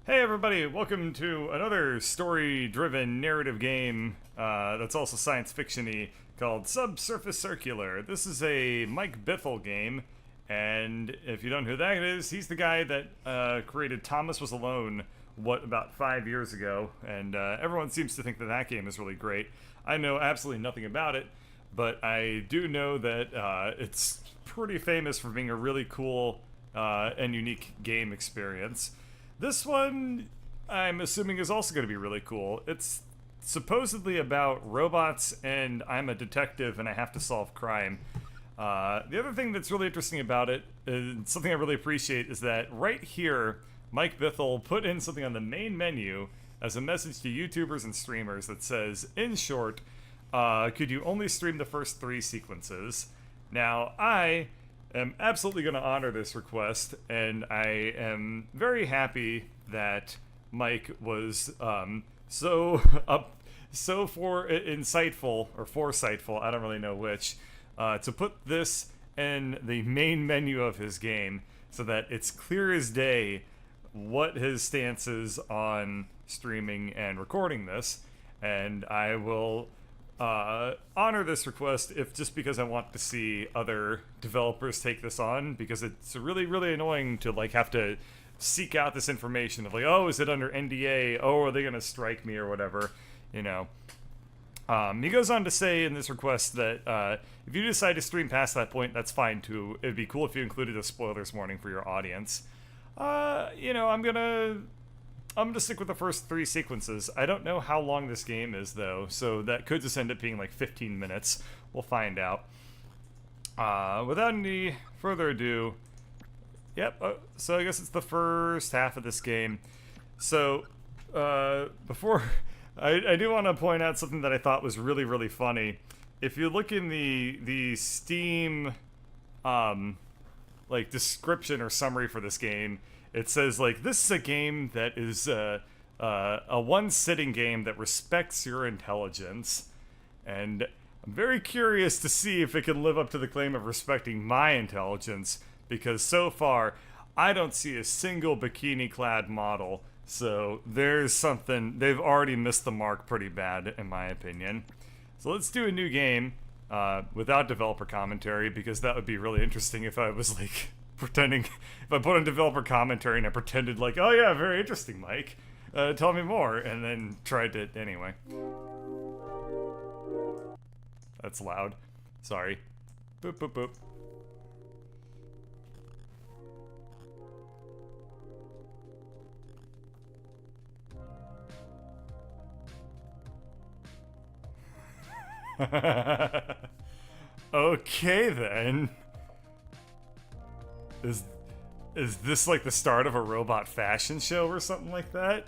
Hey everybody, welcome to another story-driven narrative game that's also science fiction-y called Subsurface Circular. This is a Mike Bithell game, and if you don't know who that is, he's the guy that created Thomas Was Alone, about 5 years ago, and everyone seems to think that that game is really great. I know absolutely nothing about it, but I do know that it's pretty famous for being a really cool and unique game experience. This one, I'm assuming, is also going to be really cool. It's supposedly about robots, and I'm a detective, and I have to solve crime. The other thing that's really interesting about it, and something I really appreciate, is that right here, Mike Bithell put in something on the main menu as a message to YouTubers and streamers that says, in short, could you only stream the first 3 sequences? Now, I am absolutely going to honor this request, and I am very happy that Mike was so insightful or foresightful, I don't really know which, to put this in the main menu of his game so that it's clear as day what his stance is on streaming and recording this, and I will honor this request if just because I want to see other developers take this on, because it's really, really annoying to have to seek out this information of oh, is it under NDA? Oh, are they gonna strike me or whatever, you know. He goes on to say in this request that if you decide to stream past that point, that's fine too. It'd be cool if you included a spoilers warning for your audience. I'm gonna stick with the first 3 sequences. I don't know how long this game is, though, so that could just end up being 15 minutes. We'll find out. Without any further ado, so I guess it's the first half of this game. So, before... I do want to point out something that I thought was really, really funny. If you look in the Steam, description or summary for this game, it says, this is a game that is a one-sitting game that respects your intelligence. And I'm very curious to see if it can live up to the claim of respecting my intelligence, because so far, I don't see a single bikini-clad model. So there's something, they've already missed the mark pretty bad, in my opinion. So let's do a new game without developer commentary, because that would be really interesting if I was pretending, if I put on developer commentary and I pretended oh yeah, very interesting, Mike, tell me more, and then tried to, anyway. That's loud. Sorry. Boop, boop, boop. Okay then. Is this the start of a robot fashion show or something like that?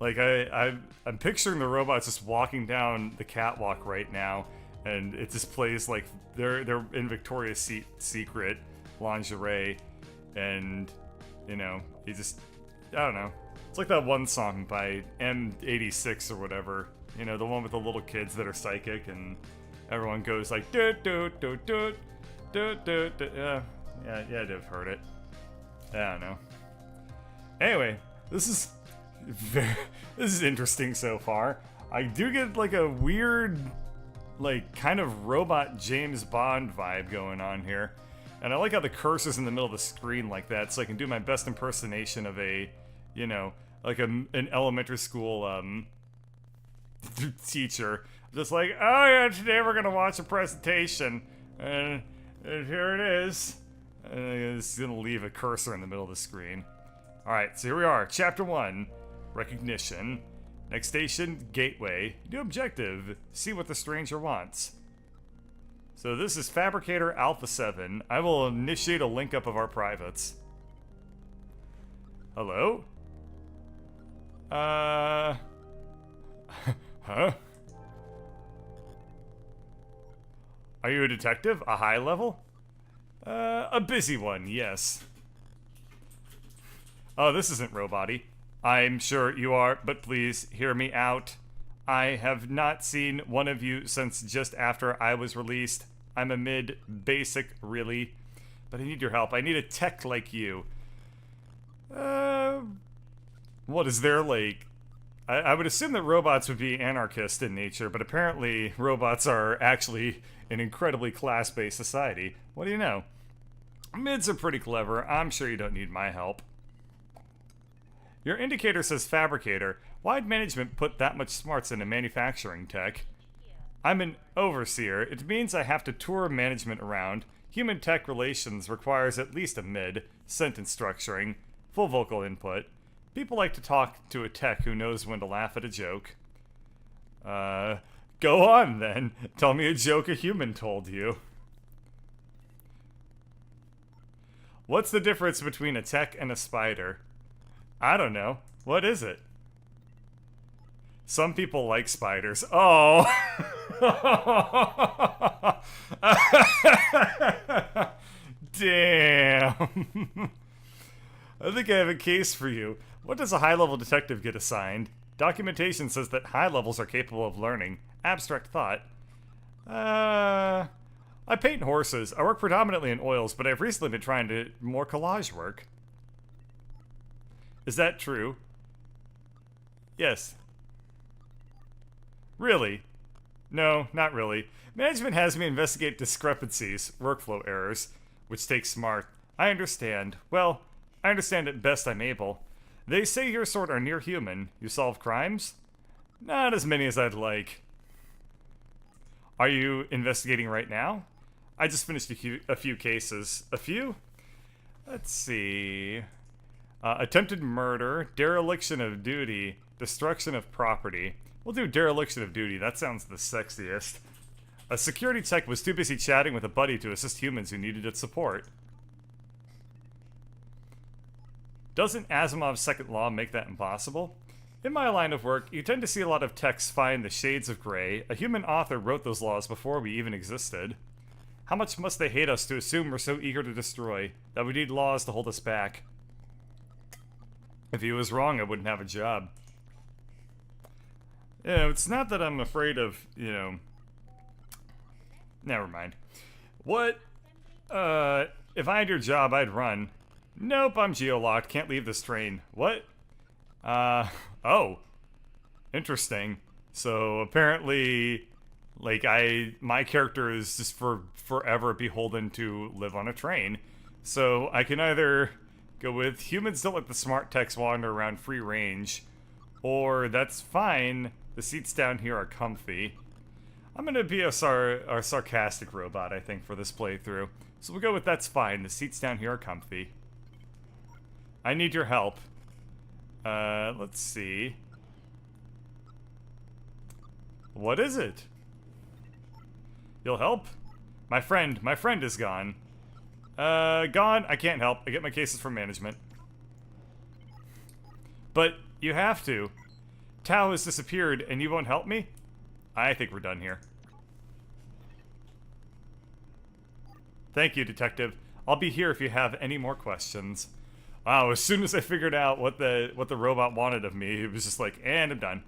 I'm picturing the robots just walking down the catwalk right now, and it just plays they're in Victoria's Secret lingerie, and you just, I don't know. It's like that one song by M86 or whatever. You know, the one with the little kids that are psychic, and everyone goes doot doot doot doot doot doot. Yeah, I've heard it. I don't know. Anyway, this is interesting so far. I do get a weird, kind of robot James Bond vibe going on here, and I like how the cursor's in the middle of the screen like that, so I can do my best impersonation of a, an elementary school teacher. Just oh yeah, today we're gonna watch a presentation, and here it is. And it's gonna leave a cursor in the middle of the screen. Alright, so here we are. Chapter 1, Recognition. Next station, Gateway. New objective, see what the stranger wants. So this is Fabricator Alpha 7. I will initiate a link up of our privates. Hello? Huh? Are you a detective? A high level? A busy one, yes. Oh, this isn't roboty. I'm sure you are, but please hear me out. I have not seen one of you since just after I was released. I'm a mid-basic, really. But I need your help. I need a tech like you. What is there, like... I would assume that robots would be anarchist in nature, but apparently robots are actually an incredibly class-based society. What do you know? Mids are pretty clever. I'm sure you don't need my help. Your indicator says fabricator. Why'd management put that much smarts into manufacturing tech? I'm an overseer. It means I have to tour management around. Human-tech relations requires at least a mid, sentence structuring, full vocal input. People like to talk to a tech who knows when to laugh at a joke. Go on then. Tell me a joke a human told you. What's the difference between a tech and a spider? I don't know. What is it? Some people like spiders. Oh! Damn. I think I have a case for you. What does a high-level detective get assigned? Documentation says that high levels are capable of learning. Abstract thought. I paint horses. I work predominantly in oils, but I've recently been trying to do more collage work. Is that true? Yes. Really? No, not really. Management has me investigate discrepancies, workflow errors, which takes smart. I understand. Well, I understand at best I'm able. They say your sort are near human. You solve crimes? Not as many as I'd like. Are you investigating right now? I just finished a few cases. A few? Let's see. Attempted murder, dereliction of duty, destruction of property. We'll do dereliction of duty. That sounds the sexiest. A security tech was too busy chatting with a buddy to assist humans who needed its support. Doesn't Asimov's second law make that impossible? In my line of work, you tend to see a lot of texts find the shades of gray. A human author wrote those laws before we even existed. How much must they hate us to assume we're so eager to destroy, that we need laws to hold us back? If he was wrong, I wouldn't have a job. Yeah, it's not that I'm afraid of, you know... Never mind. What? If I had your job, I'd run. Nope, I'm geolocked. Can't leave this train. What? Oh. Interesting. So, apparently, like, my character is just forever beholden to live on a train. So, I can either go with humans don't let the smart techs wander around free range, or that's fine, the seats down here are comfy. I'm gonna be a sarcastic robot, I think, for this playthrough. So we'll go with that's fine, the seats down here are comfy. I need your help. Let's see. What is it? You'll help? My friend is gone. Gone? I can't help. I get my cases from management. But you have to. Tao has disappeared and you won't help me? I think we're done here. Thank you, detective. I'll be here if you have any more questions. Wow, as soon as I figured out what the robot wanted of me, it was just like, and I'm done.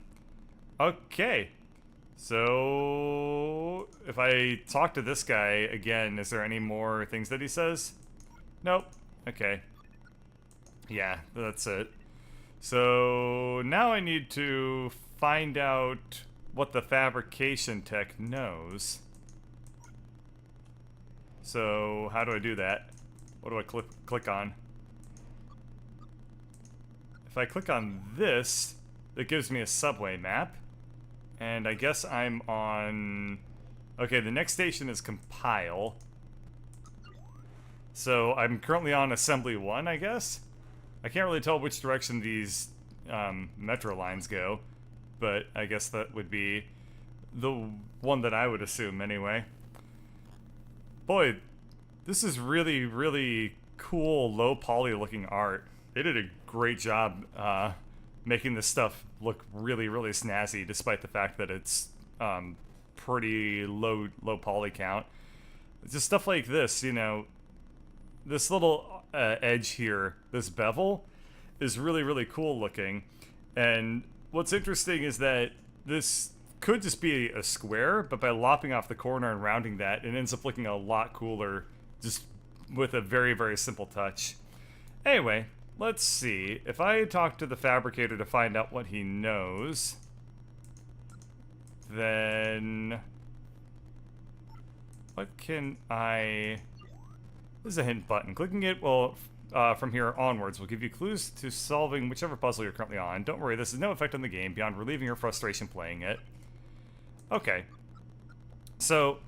Okay. So, if I talk to this guy again, is there any more things that he says? Nope. Okay. Yeah, that's it. So, now I need to find out what the fabrication tech knows. So, how do I do that? What do I click on? If I click on this, it gives me a subway map. And I guess I'm on... Okay, the next station is compile. So I'm currently on assembly 1, I guess? I can't really tell which direction these metro lines go, but I guess that would be the one that I would assume anyway. Boy, this is really, really cool, low poly looking art. They did a great job making this stuff look really, really snazzy, despite the fact that it's pretty low poly count. Just stuff like this, you know, this little edge here, this bevel, is really, really cool looking. And what's interesting is that this could just be a square, but by lopping off the corner and rounding that, it ends up looking a lot cooler, just with a very, very simple touch. Anyway, let's see. If I talk to the fabricator to find out what he knows, then what can I... This is a hint button. Clicking it will, from here onwards, will give you clues to solving whichever puzzle you're currently on. Don't worry, this has no effect on the game beyond relieving your frustration playing it. Okay. So,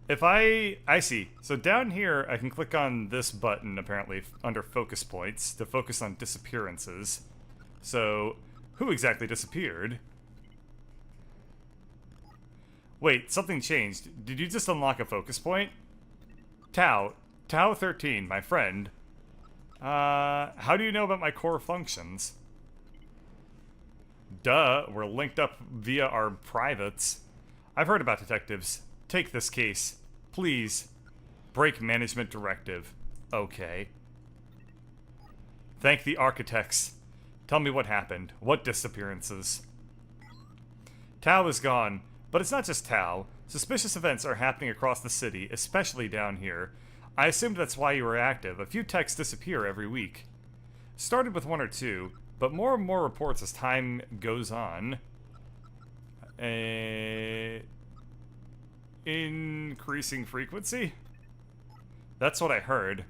if I see. So down here, I can click on this button, apparently, under focus points, to focus on disappearances. So, who exactly disappeared? Wait, something changed. Did you just unlock a focus point? Tau 13, my friend. How do you know about my core functions? Duh, we're linked up via our privates. I've heard about detectives. Take this case. Please. Break management directive. Okay. Thank the architects. Tell me what happened. What disappearances? Tau is gone, but it's not just Tau. Suspicious events are happening across the city, especially down here. I assumed that's why you were active. A few techs disappear every week. Started with one or two, but more and more reports as time goes on. Increasing frequency? That's what I heard.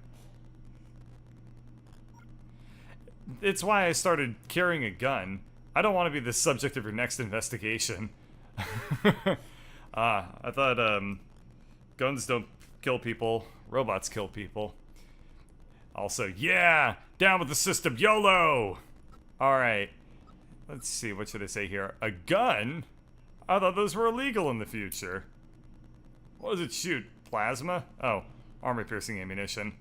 It's why I started carrying a gun. I don't want to be the subject of your next investigation. I thought, guns don't kill people, robots kill people. Also, yeah! Down with the system, YOLO! Alright. Let's see, what should I say here? A gun? I thought those were illegal in the future. What does it shoot? Plasma? Oh, armor-piercing ammunition.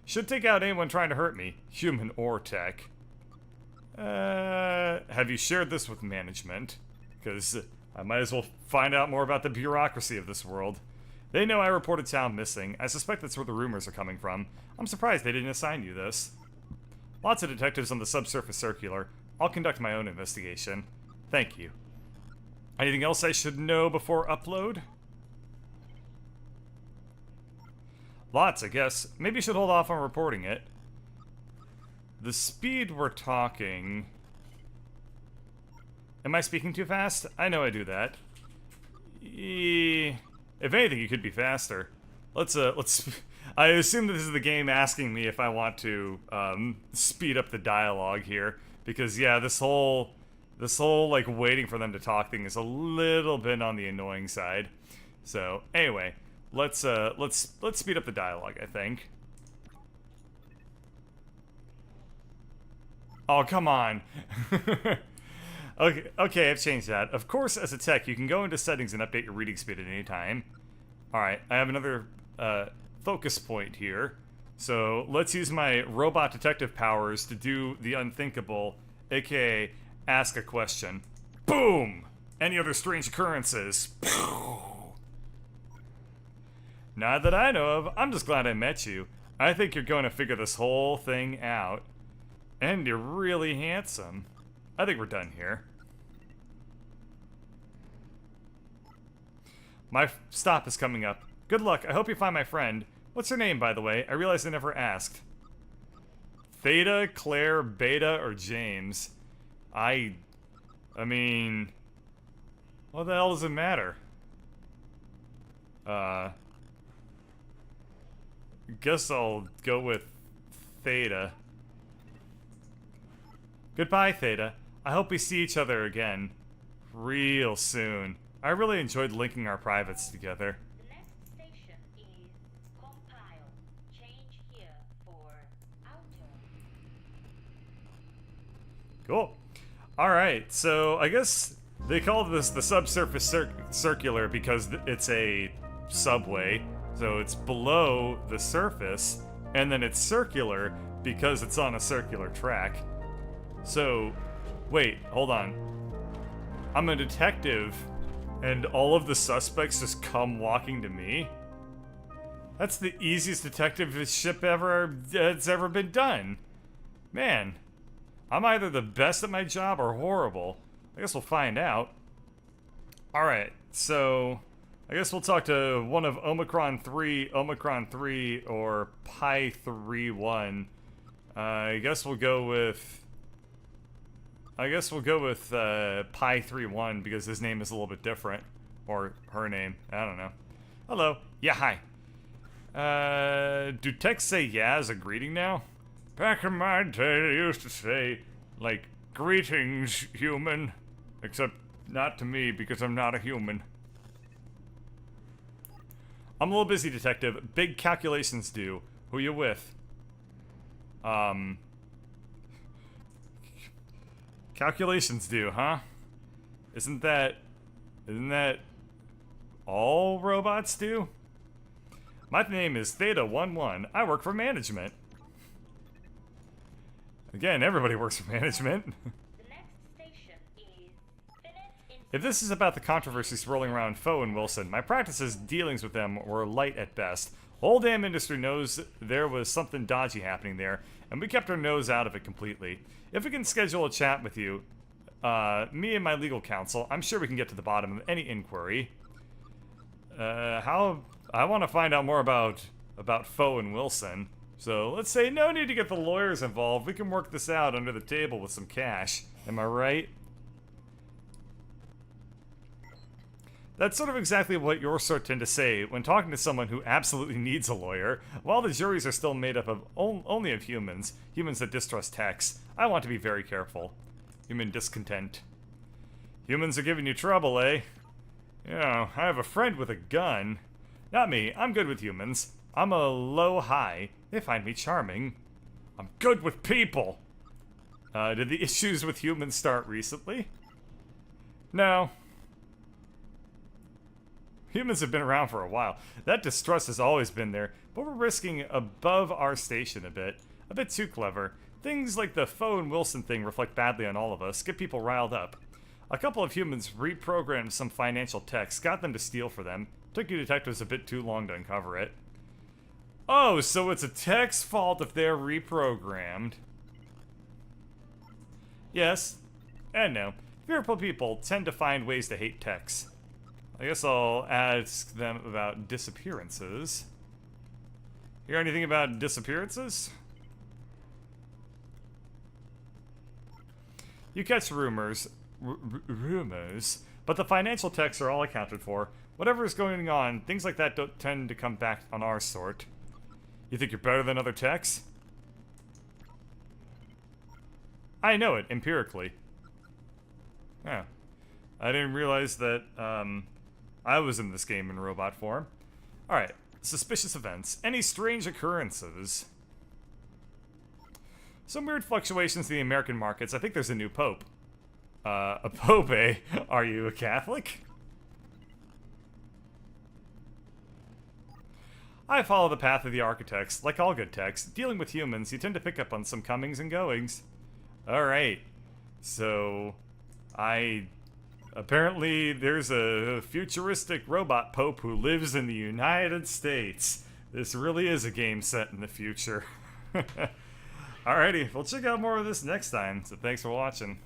Should take out anyone trying to hurt me, human or tech. Have you shared this with management? Because I might as well find out more about the bureaucracy of this world. They know I reported town missing. I suspect that's where the rumors are coming from. I'm surprised they didn't assign you this. Lots of detectives on the Subsurface Circular. I'll conduct my own investigation. Thank you. Anything else I should know before upload? Lots, I guess. Maybe you should hold off on reporting it. The speed we're talking... Am I speaking too fast? I know I do that. If anything, you could be faster. Let's I assume that this is the game asking me if I want to, speed up the dialogue here. Because, yeah, this whole, like, waiting for them to talk thing is a little bit on the annoying side. So, anyway, let's speed up the dialogue, I think. Oh, come on. Okay, I've changed that. Of course, as a tech, you can go into settings and update your reading speed at any time. Alright, I have another focus point here. So let's use my robot detective powers to do the unthinkable, aka ask a question. Boom! Any other strange occurrences? Not that I know of. I'm just glad I met you. I think you're going to figure this whole thing out. And you're really handsome. I think we're done here. My stop is coming up. Good luck. I hope you find my friend. What's her name, by the way? I realized I never asked. Theta, Claire, Beta, or James? I mean... What the hell does it matter? Guess I'll go with Theta. Goodbye, Theta. I hope we see each other again. Real soon. I really enjoyed linking our privates together. The next station is compile. Change here for outer. Cool. Alright, so I guess they call this the Subsurface Circular because it's a subway. So it's below the surface, and then it's circular because it's on a circular track. So, wait, hold on. I'm a detective, and all of the suspects just come walking to me? That's the easiest detectiveship that's ever been done. Man, I'm either the best at my job or horrible. I guess we'll find out. Alright, so I guess we'll talk to one of Omicron 3, or Pi 3-1. I guess we'll go with Pi 31 because his name is a little bit different. Or her name. I don't know. Hello. Yeah, hi. Do texts say yeah as a greeting now? Back in my day, they used to say, like, greetings, human. Except not to me because I'm not a human. I'm a little busy, detective. Big calculations due. Who you with? Calculations due, huh? Isn't that all robots do? My name is Theta-11. I work for management. Again, everybody works for management. The next station is Finite If this is about the controversy swirling around Foe and Wilson, my practices dealings with them were light at best. The whole damn industry knows there was something dodgy happening there, and we kept our nose out of it completely. If we can schedule a chat with you, me and my legal counsel, I'm sure we can get to the bottom of any inquiry. I want to find out more about Foe and Wilson. So let's say no need to get the lawyers involved. We can work this out under the table with some cash. Am I right? That's sort of exactly what your sort tend to say when talking to someone who absolutely needs a lawyer. While the juries are still made up of only of humans that distrust techs, I want to be very careful. Human discontent. Humans are giving you trouble, eh? You know, I have a friend with a gun. Not me, I'm good with humans. I'm a low-high. They find me charming. I'm good with people! Did the issues with humans start recently? No. Humans have been around for a while. That distrust has always been there, but we're risking above our station a bit. A bit too clever. Things like the Foe and Wilson thing reflect badly on all of us, get people riled up. A couple of humans reprogrammed some financial techs, got them to steal for them. Took you detectives a bit too long to uncover it. Oh, so it's a tech's fault if they're reprogrammed. Yes, and no. Fearful people tend to find ways to hate techs. I guess I'll ask them about disappearances. Hear anything about disappearances? You catch rumors, but the financial techs are all accounted for. Whatever is going on, things like that don't tend to come back on our sort. You think you're better than other techs? I know it, empirically. Yeah. I didn't realize that, I was in this game in robot form. Alright, suspicious events. Any strange occurrences? Some weird fluctuations in the American markets. I think there's a new pope. A pope, eh? Are you a Catholic? I follow the path of the architects. Like all good techs, dealing with humans, you tend to pick up on some comings and goings. Alright. So, apparently there's a futuristic robot pope who lives in the United States. This really is a game set in the future. Alrighty, we'll check out more of this next time, so thanks for watching.